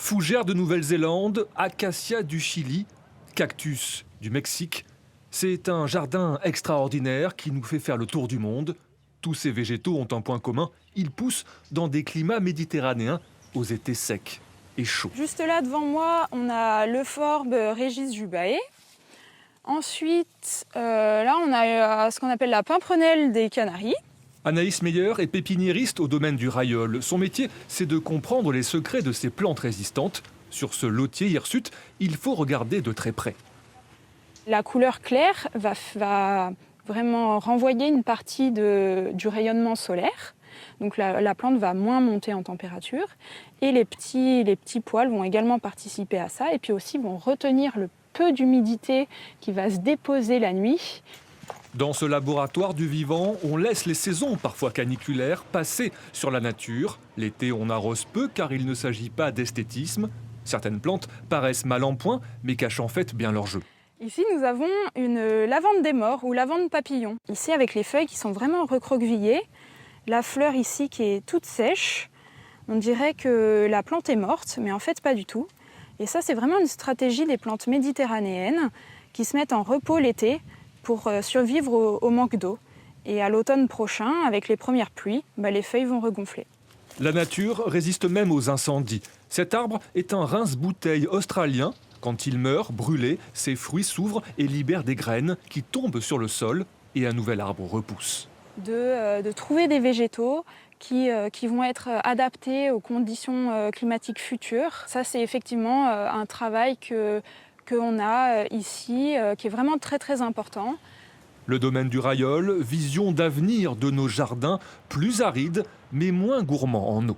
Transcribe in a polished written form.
Fougères de Nouvelle-Zélande, acacia du Chili, cactus du Mexique. C'est un jardin extraordinaire qui nous fait faire le tour du monde. Tous ces végétaux ont un point commun, ils poussent dans des climats méditerranéens aux étés secs et chauds. Juste là devant moi, on a l'Euphorbes Régis Jubae. Ensuite, là on a ce qu'on appelle la pimprenelle des Canaries. Anaïs Meyer est pépiniériste au domaine du Rayol. Son métier, c'est de comprendre les secrets de ces plantes résistantes. Sur ce lotier hirsute, il faut regarder de très près. La couleur claire va vraiment renvoyer une partie du rayonnement solaire. Donc la plante va moins monter en température. Et les petits poils vont également participer à ça. Et puis aussi vont retenir le peu d'humidité qui va se déposer la nuit. Dans ce laboratoire du vivant, on laisse les saisons, parfois caniculaires, passer sur la nature. L'été, on arrose peu car il ne s'agit pas d'esthétisme. Certaines plantes paraissent mal en point, mais cachent en fait bien leur jeu. Ici, nous avons une lavande des morts ou lavande papillon. Ici, avec les feuilles qui sont vraiment recroquevillées, la fleur ici qui est toute sèche, on dirait que la plante est morte, mais en fait pas du tout. Et ça, c'est vraiment une stratégie des plantes méditerranéennes qui se mettent en repos l'été pour survivre au manque d'eau. Et à l'automne prochain, avec les premières pluies, les feuilles vont regonfler. La nature résiste même aux incendies. Cet arbre est un rince-bouteille australien. Quand il meurt, brûlé, ses fruits s'ouvrent et libèrent des graines qui tombent sur le sol et un nouvel arbre repousse. De trouver des végétaux qui vont être adaptés aux conditions climatiques futures. Ça, c'est effectivement un travail qu'on a ici, qui est vraiment très très important. Le domaine du Rayol, vision d'avenir de nos jardins, plus arides mais moins gourmands en eau.